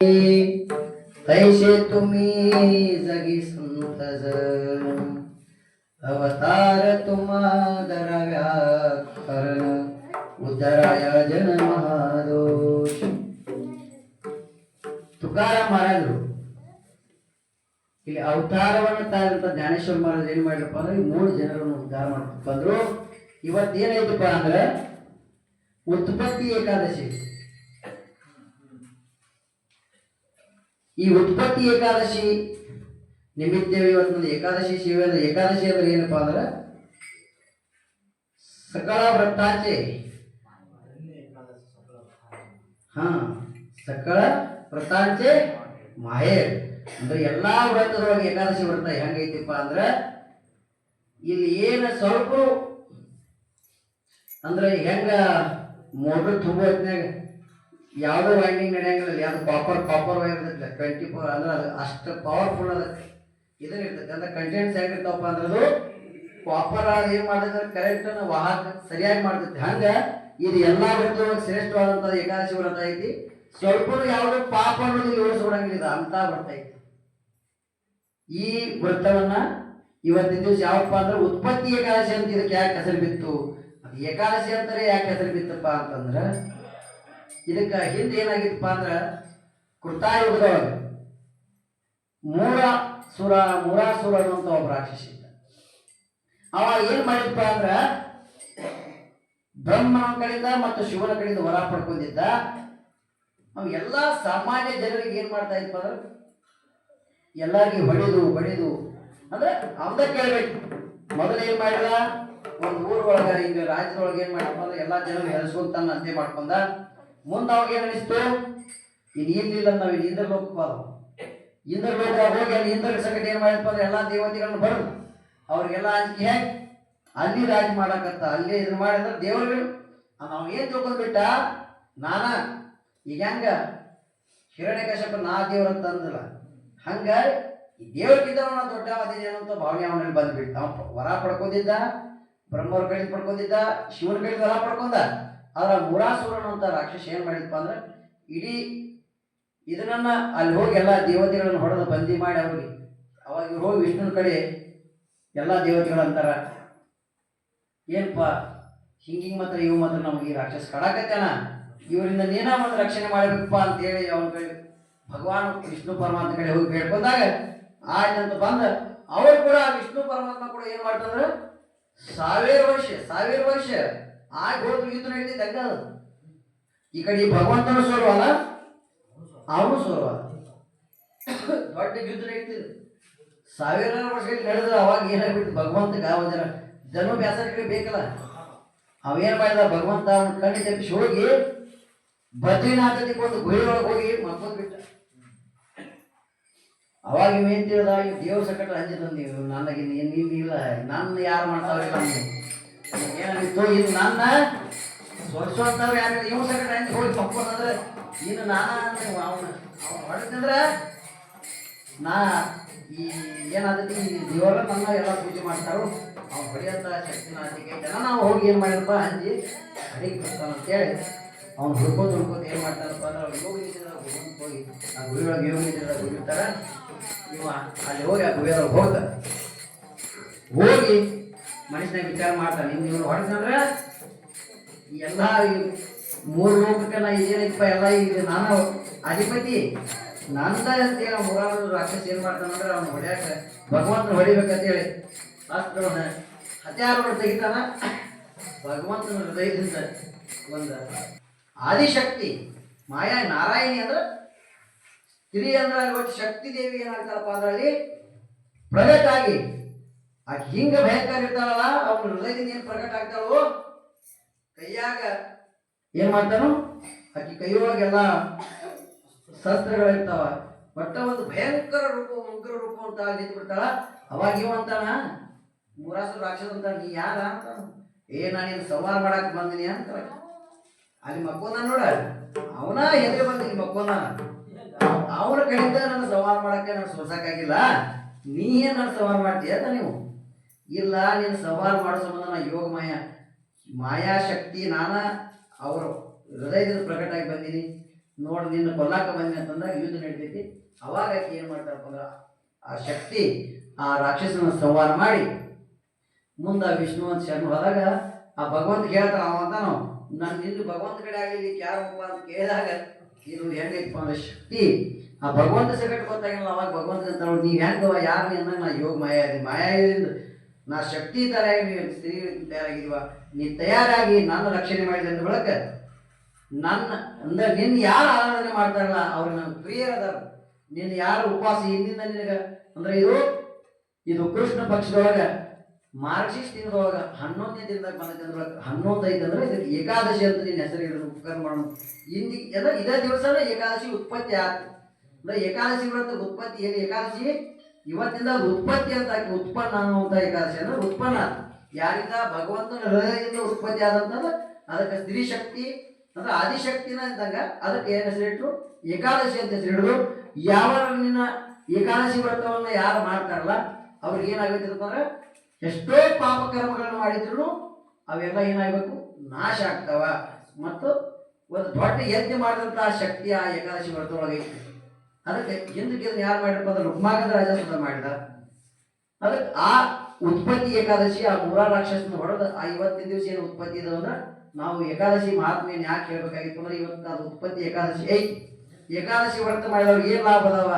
ऐसे तुम्ही जगी संतज अवतार तुम्हा धराव्या करण उद्धराया जन महादोष. ತುಕಾರಾಮ್ ಮಹಾರಾಜರು ಇಲ್ಲಿ ಅವತಾರವನ್ನು ತಾರಂತ ಜ್ಞಾನೇಶ್ವರ ಮಹಾರಾಜ್ ಏನ್ ಮಾಡ್ರಪ್ಪ ಅಂದ್ರೆ 3 ಜನರನ್ನು ಉದ್ಧಾರ ಮಾಡ್ಕೊಂಡು ಬಂದ್ರು. ಇವತ್ತೇನೈತಪ್ಪ ಅಂದ್ರೆ ಉತ್ಪತ್ತಿ ಏಕಾದಶಿ. ಈ ಉತ್ಪತ್ತಿ ಏಕಾದಶಿ ನಿಮಿತ್ತವೇ ಇವತ್ತು ಏಕಾದಶಿ ಶಿವ ಅಂದ್ರೆ ಏಕಾದಶಿ ಅಂದ್ರೆ ಏನಪ್ಪಾ ಅಂದ್ರೆ ಸಕಲ ವ್ರತಾಚೆ ಸಕಲ ವ್ರತಾಂಚೆ ಮಾಯೇರ್ ಅಂದ್ರೆ ಎಲ್ಲಾ ವ್ರತದೊಳಗೆ ಏಕಾದಶಿ ವ್ರತ ಹೆಂಗೈತಿಪ್ಪ ಅಂದ್ರೆ ಇಲ್ಲಿ ಏನು ಸ್ವಲ್ಪ ಅಂದ್ರೆ ಹೆಂಗ ಮೋಟರ್ ತುಂಬ ಹೊತ್ನಾಗ ಯಾವುದೋ ವೈಂಡಿಂಗ್ ನಡೆಯಂಗಿಲ್ಲ, ಯಾವ್ದು ಕಾಪರ್ ವೈರ್ ಇರ್ತೈತಿಲ್ಲ 24 ಅಂದ್ರೆ ಅದು ಅಷ್ಟು ಪವರ್ಫುಲ್ ಅದ ಇದನ್ನ ಇರ್ತೈತಿ. ಅಂದ್ರೆ ಕಂಟೆಂಟ್ಸ್ ಹೆಂಗಿರ್ತಾವಪ್ಪ ಅಂದ್ರೆ ಅದು ಕಾಪರ್ ಏನ್ ಮಾಡ್ತೈತೆ ಕರೆಕ್ಟ್ ವಾಹಕ ಸರಿಯಾಗಿ ಮಾಡ್ತೈತಿ. ಹಂಗ ಇದು ಎಲ್ಲಾ ವ್ರತದೊಳಗೆ ಶ್ರೇಷ್ಠವಾದಂತ ಏಕಾದಶಿ ವ್ರತ ಐತಿ. ಸ್ವಲ್ಪ ಯಾವ್ದು ಪಾಪ ಅನ್ನೋದು ಉಳಿಸ್ಕೊಡಂಗಿಲ್ಲ ಅಂತ ವ್ರತ ಐತಿ. ಈ ವ್ರತವನ್ನ ಇವತ್ತಿನ ದಿವಸ ಯಾವಪ್ಪ ಅಂದ್ರೆ ಉತ್ಪತ್ತಿ ಏಕಾದಶಿ ಅಂತ ಇದಕ್ಕೆ ಯಾಕೆ ಹೆಸರು ಬಿತ್ತು, ಅದು ಏಕಾದಶಿ ಅಂತಾರೆ ಯಾಕೆ ಹೆಸರು ಬಿತ್ತಪ್ಪ ಅಂತಂದ್ರ ಇದಕ್ಕ ಹಿಂದೆ ಏನಾಗಿತ್ತಪ್ಪ ಅಂದ್ರ ಕೃತಾಯುಗದೊಳಗೆ ಮೂರಾಸುರ ಅನ್ನುವಂತ ಒಬ್ಬ ರಾಕ್ಷಸ ಇದ್ದ. ಅವ ಏನ್ ಮಾಡಿದಪ್ಪ ಅಂದ್ರ ಬ್ರಹ್ಮನ ಕಡೆಯಿಂದ ಮತ್ತು ಶಿವನ ಕಡೆಯಿಂದ ವರ ಪಡ್ಕೊಂಡಿದ್ದ. ಅವ್ ಎಲ್ಲಾ ಸಾಮಾನ್ಯ ಜನರಿಗೆ ಏನ್ ಮಾಡ್ತಾ ಇದ್ಪ ಅಂದ್ರೆ ಎಲ್ಲಾರ್ಗಿ ಬಡಿದು ಅಂದ್ರೆ ಅವದ ಕೇಳ್ಬೇಕು. ಮೊದಲು ಏನ್ ಮಾಡಿದ ಒಂದು ಊರೊಳಗ ಹಿಂಗ ರಾಜ್ಯದೊಳಗೆ ಏನ್ ಮಾಡಪ್ಪ ಅಂದ್ರೆ ಎಲ್ಲಾ ಜನರು ಹೆದರ್ಸ್ಕೊಂತಾನ ಅಂತೆ ಮಾಡ್ಕೊಂಡ. ಮುಂದೆ ಅವಾಗ ಏನ್ ಅನಿಸ್ತು, ಇನ್ ಏನಿಲ್ಲ ನಾವ್ ಇಲ್ಲಿ ಇಂದ್ರ ಲೋಕ ಹೋಗಿ ಅಲ್ಲಿ ಇಂದ್ರ ಸಂಕಟ ಏನ್ ಮಾಡಿದಪ್ಪ ಅಂದ್ರೆ ಎಲ್ಲಾ ದೇವತೆಗಳನ್ನ ಬಡದು ಅವ್ರಿಗೆಲ್ಲ ಅಂಜಿಕೆ ಹೇಗೆ ಅಲ್ಲಿ ರಾಜ ಮಾಡಕತ್ತ ಅಲ್ಲೇ ಇದನ್ನ ಮಾಡಿದ್ರೆ ದೇವರುಗಳು ನಾವ್ ಏನ್ ತಿಳ್ಕೊಂಡ್ಬಿಟ್ಟ ನಾನಾ ಈಗ ಹೆಂಗ ಹಿರಣ್ಯಕಶ್ಯಪ ನಾ ದೇವ್ರಂತ ಅಂದಿಲ್ಲ, ಹಂಗ ಈ ದೇವ್ರಿಗಿಂತ ದೊಡ್ಡ ಅದೇನೇನು ಅಂತ ಭಾವನೆ ಅವನಲ್ಲಿ ಬಂದ್ಬಿಟ್ಟು ಅವ ವರ ಪಡ್ಕೊಂಡಿದ್ದ, ಬ್ರಹ್ಮವ್ರ ಕಡೆ ಪಡ್ಕೊಂಡಿದ್ದ, ಶಿವನ ಕಡೆ ವರ ಪಡ್ಕೊಂಡ. ಆದ್ರ ಮುರಾಸುರನು ಅಂತ ರಾಕ್ಷಸ ಏನ್ ಮಾಡಿದಪ್ಪ ಅಂದ್ರೆ ಇಡೀ ಇದನ್ನ ಅಲ್ಲಿ ಹೋಗಿ ಎಲ್ಲಾ ದೇವತೆಗಳನ್ನು ಹೊಡೆದು ಬಂದಿ ಮಾಡಿ ಅವ್ರಿಗೆ ಅವಾಗ ಇವ್ರು ಹೋಗಿ ವಿಷ್ಣುನ ಕಡೆ ಎಲ್ಲಾ ದೇವತೆಗಳಂತಾರ ಏನಪ್ಪ ಹಿಂಗಿಂಗ್ ಮಾತ್ರ ಇವ್ ಮಾತ್ರ ನಮ್ಗೆ ಈ ರಾಕ್ಷಸ ಕಡಾಕತ್ತಾನ, ಇವರಿಂದ ನೀನ ಒಂದು ರಕ್ಷಣೆ ಮಾಡಬೇಕಪ್ಪ ಅಂತ ಹೇಳಿ ಅವನ ಕಡೆ ಭಗವಾನ್ ವಿಷ್ಣು ಪರಮಾತ್ಮ ಕಡೆ ಹೋಗಿ ಬೇಡ್ಕೊಂಡಾಗ ಆಯ್ತಂತ ಬಂದ ಅವ್ರು ಕೂಡ ವಿಷ್ಣು ಪರಮಾತ್ಮ ಕೂಡ ಏನ್ ಮಾಡ್ತಂದ್ರ ಸಾವಿರ ವರ್ಷ ಆಗಿ ಹೋದ್ರು ಯುದ್ಧ ನಡೀತಿದ್ದ ಹಂಗ. ಈ ಕಡೆ ಭಗವಂತನ ಸೋಲ್ವಲ್ಲ ಅವನು ಸೋಲ್ವಲ್ಲ, ದೊಡ್ಡ ಯುದ್ಧ ನಡೀತಿದ್ರು ಸಾವಿರಾರು ವರ್ಷಗಳಿಗೆ ನಡೆದ್ರೆ. ಅವಾಗ ಏನಾಗ್ಬಿಟ್ಟು ಭಗವಂತಗ ಒಂದರ ಜನ್ಮ ಬ್ಯಾಸರ ಕಡೆ ಬೇಕಲ್ಲ, ಅವೇನ್ ಮಾಡಿದ ಭಗವಂತ ಅವನ ಕಣ್ಣಿ ತಪ್ಪಿಸಿ ಹೋಗಿ ಬದ್ರಿನಾಥದಿಗೆ ಒಂದು ಗುಹೆಯೊಳಗೆ ಹೋಗಿ ಮಕ್ಕೊಂಡ್ಬಿಟ್ಟ. ಅವಾಗ ಏನ್ ತಿಳಿದ ದೇವ್ರ ಸಕಟ ಅಂಜಿದ ನೀವು ನನಗೆ ಇಲ್ಲ ನನ್ನ ಯಾರು ಮಾಡ್ತಾವ್ರಿಲ್ಲ ಏನಾಗಿತ್ತು ಇನ್ನು ನನ್ನ ಸೋಲ್ಸೋಂತವ್ರು ಯಾರು ಇವ್ ಸಕಟ ಅಂಜಿ ಹೋಗಿ ಮಕ್ಕೊಂಡ್ರೆ ಇನ್ನು ಅವನು ಹೊಡೆದಂದ್ರ ನಾ ಈ ಏನಾದತಿ ದೇವರ ನನ್ನ ಎಲ್ಲ ಪೂಜೆ ಮಾಡ್ತಾರೋ ಅವ್ನು ಹೊಡೆಯಂತ ಶಕ್ತಿನ ಜನ ನಾವು ಹೋಗಿ ಏನ್ ಮಾಡಿರಪ್ಪ ಅಂಜಿ ಅಡಿಗೆ ಬರ್ತಾನ ಅಂತೇಳಿ ಅವ್ನು ಹುಡ್ಕೋದು ಏನ್ ಮಾಡ್ತಾರಪ್ಪ ಅಂದ್ರೆ ಅವ್ರು ಯೋಗ ನಿಂತಿದ್ರೆ ಹೋಗಿ ಆ ಗುರಿಯೊಳಗೆ ಯೋಗ ನಿಂತಿದ್ರೆ ಹೋಗಿರ್ತಾರ. ಇವ ಅಲ್ಲಿ ಹೋಗಿ ಆ ಗುರಿಯೊಳಗೆ ಹೋಗಿ ಮನುಷ್ಯನಾಗ ವಿಚಾರ ಮಾಡ್ತಾನೆ, ಇವ್ನು ಹೊಡೆದಂದ್ರ ಎಲ್ಲಾ ಮೂರು ಲೋಕಕ್ಕೆ ನಾ ಇದೇನಪ್ಪ ಎಲ್ಲ ಈಗ ನಾನು ಅಧಿಪತಿ ನಂದ ಅಂತೇಳಿ ಮೂರಾರು ರಾಕ್ಷಸ ಏನ್ ಮಾಡ್ತಾನಂದ್ರೆ ಅವ್ನು ಹೊಡ್ಯಾಕ ಭಗವಂತನ ಹೊಡಿಬೇಕಂತೇಳಿ ಅಸ್ತ್ರವನ್ನ ಹತ್ಯಾರವನ್ನು ತೆಗಿತಾನ. ಭಗವಂತನ ಹೃದಯದಿಂದ ಒಂದ ಆದಿಶಕ್ತಿ ಮಾಯಾ ನಾರಾಯಣಿ ಅಂದ್ರೆ ಸ್ತ್ರೀ ಅಂದ್ರೆ ಅಲ್ಲಿ ಶಕ್ತಿ ದೇವಿ ಏನಾಗ್ತಾರಪ್ಪ ಅಂದ್ರೆ ಅಲ್ಲಿ ಪ್ರಗಟ ಆಗಿ ಆಕೆ ಹಿಂಗ ಭಯಂಕರ ಇರ್ತಾಳಲ್ಲ, ಅವನ ಹೃದಯದಿಂದ ಏನ್ ಪ್ರಕಟ ಆಗ್ತಾಳೋ ಕೈಯಾಗ ಏನ್ ಮಾಡ್ತಾನೋ ಆಕೆ ಕೈಯೊಳಗೆಲ್ಲ ಶಸ್ತ್ರಗಳಿರ್ತಾವ. ಒಟ್ಟ ಒಂದು ಭಯಂಕರ ರೂಪ ಉಗ್ರ ರೂಪ ಅಂತ ನಿಂತು ಬಿಡ್ತಾಳ. ಅವಾಗ ಇವಂತಾನ ಮುರಾಸುರ ರಾಕ್ಷಸ ಅಂತ ನೀ ಯಾರ ಅಂತ ನಾನೇನು ಸಂವಾರ ಮಾಡಕ್ ಬಂದಿನಿ ಅಂತ ಅಲ್ಲಿ ಮಕ್ಕೊಂದ ನೋಡ ಅವನ ಎದುರು ಬಂದಿನಿ ಮಕ್ಕೊಂದ ಅವನ ಕಡೆಯಿಂದ ನನ್ನ ಸಂವಾರ ಮಾಡಕ್ಕೆ ನಾನು ಸೋಸಕ್ಕಾಗಿಲ್ಲ, ನೀ ಏನ್ ನನ್ನ ಸಂವಾರ ಮಾಡ್ತೀಯ ಅಂತ ನೀವು ಇಲ್ಲ ನೀನು ಸಂವಾರ ಮಾಡೋ ಸಂಬಂಧ ನಾ ಯೋಗ ಮಾಯಾಶಕ್ತಿ ನಾನ ಅವರು ಹೃದಯದಿಂದ ಪ್ರಕಟ ಆಗಿ ಬಂದೀನಿ. ನೋಡಿ ನಿನ್ನ ಕೊಲ್ಲಾಕ ಬಂದಿ ಅಂತಂದಾಗ ಯುದ್ಧ ನಡೀತೈತಿ. ಅವಾಗ ಆಕೆ ಏನು ಮಾಡ್ತಾರಪ್ಪ ಅಂದ್ರೆ ಆ ಶಕ್ತಿ ಆ ರಾಕ್ಷಸನ ಸಂಹಾರ ಮಾಡಿ ಮುಂದೆ ವಿಷ್ಣು ಅಂತ ಶರಣ ಹೋದಾಗ ಆ ಭಗವಂತ ಕೇಳ್ತಾರ ಅವ ಅಂತಾನು ನಾನು ನಿನ್ನ ಭಗವಂತ ಕಡೆ ಆಗ್ಲಿಕ್ಕೆ ಯಾರಪ್ಪ ಅಂತ ಕೇಳಿದಾಗ ಇದು ಹೆಂಗೈತಪ್ಪ ಅಂದ್ರೆ ಶಕ್ತಿ ಆ ಭಗವಂತ ಸೆಕೆಟ್ ಗೊತ್ತಾಗಿಲ್ಲ. ಅವಾಗ ಭಗವಂತ ಅಂತ ನೀವು ಹೆಂಗವ ಯಾರು ಅಂದಾಗ ನಾ ಯೋಗ ಮಾಯಾದಿಂದ ನಾ ಶಕ್ತಿ ತಯಾರಾಗಿ ನೀವು ಸ್ತ್ರೀ ತಯಾರಾಗಿಲ್ವ ನೀ ತಯಾರಾಗಿ ನನ್ನ ರಕ್ಷಣೆ ಮಾಡಿದ ಅಂದ ಬಳಕ ನನ್ನ ಅಂದ್ರೆ ನಿನ್ನ ಯಾರು ಆರಾಧನೆ ಮಾಡ್ತಾರಲ್ಲ ಅವ್ರು ನನ್ನ ಪ್ರಿಯರದಾರ. ನಿನ್ನ ಯಾರು ಉಪವಾಸ ಹಿಂದಿಂದ ನಿನಗೆ ಅಂದ್ರೆ ಇದು ಕೃಷ್ಣ ಪಕ್ಷದೊಳಗ ಮಾರ್ಗಶೀರ್ಷ ತಿಂಗಳೊಳಗ 11ನೇ ದಿನದಾಗ ಬಂದೈತೆ ಅಂದ್ರೊಳಗೆ 11 ಐತೆ ಅಂದ್ರೆ ಇದಕ್ಕೆ ಏಕಾದಶಿ ಅಂತ ನಿನ್ನ ಹೆಸರು ಇಡೋದು ಉಪಕಾರ ಮಾಡೋಣ. ಹಿಂದಿ ಎಲ್ಲ ಇದೇ ದಿವಸನೇ ಏಕಾದಶಿ ಉತ್ಪತ್ತಿ ಆಯ್ತು ಅಂದ್ರೆ ಏಕಾದಶಿ ವ್ರತ ಉತ್ಪತ್ತಿ ಏನು ಏಕಾದಶಿ ಇವತ್ತಿಂದ ಅದು ಉತ್ಪತ್ತಿ ಅಂತ ಆಕಿ ಉತ್ಪನ್ನ ಅನ್ನುವಂಥ ಏಕಾದಶಿ ಅಂದ್ರೆ ಉತ್ಪನ್ನ ಯಾರಿಂದ ಭಗವಂತನ ಹೃದಯದಿಂದ ಉತ್ಪತ್ತಿ ಆದಂತಂದ್ರೆ ಅದಕ್ಕೆ ಸ್ತ್ರೀ ಶಕ್ತಿ ಅಂದ್ರೆ ಆದಿಶಕ್ತಿನ ಇದ್ದಂಗ ಅದಕ್ಕೆ ಏನು ಹೆಸರಿಟ್ರು ಏಕಾದಶಿ ಅಂತ ಹೆಸರಿಡಿದ್ರು. ಯಾವ ನಿನ್ನ ಏಕಾದಶಿ ವ್ರತವನ್ನ ಯಾರು ಮಾಡ್ತಾರಲ್ಲ ಅವ್ರಿಗೆ ಏನಾಗತ್ತಪ್ಪ ಅಂದ್ರೆ ಎಷ್ಟೋ ಪಾಪ ಕರ್ಮಗಳನ್ನು ಮಾಡಿದ್ರು ಅವೆಲ್ಲ ಏನಾಗಬೇಕು ನಾಶ ಆಗ್ತಾವ. ಮತ್ತು ಒಂದು ದೊಡ್ಡ ಯಜ್ಞ ಮಾಡಿದಂತಹ ಶಕ್ತಿ ಆ ಏಕಾದಶಿ ವ್ರತದೊಳಗೆ ಅದಕ್ಕೆ ಹಿಂದಕ್ಕೆ ಇದನ್ನ ಯಾರು ಮಾಡಿರಪ್ಪ ಅಂದ್ರೆ ರುಕ್ಮಾಗದ ರಾಜ ಸುತ ಮಾಡಿದ. ಅದಕ್ಕೆ ಆ ಉತ್ಪತ್ತಿ ಏಕಾದಶಿ ಆ ಮೂರ ರಾಕ್ಷಸನ ಹೊಡೆದ ಆ ಇವತ್ತಿನ ದಿವಸ ಏನು ಉತ್ಪತ್ತಿ ಇದೆ ಅಂದ್ರೆ ನಾವು ಏಕಾದಶಿ ಮಹಾತ್ಮೆಯನ್ನು ಯಾಕೆ ಹೇಳ್ಬೇಕಾಗಿತ್ತು ಅಂದ್ರೆ ಇವತ್ತು ಅದು ಉತ್ಪತ್ತಿ ಏಕಾದಶಿ ಐತಿ. ಏಕಾದಶಿ ವ್ರತ ಮಾಡಿದವ್ರಿಗೆ ಏನು ಲಾಭ ಅದಾವ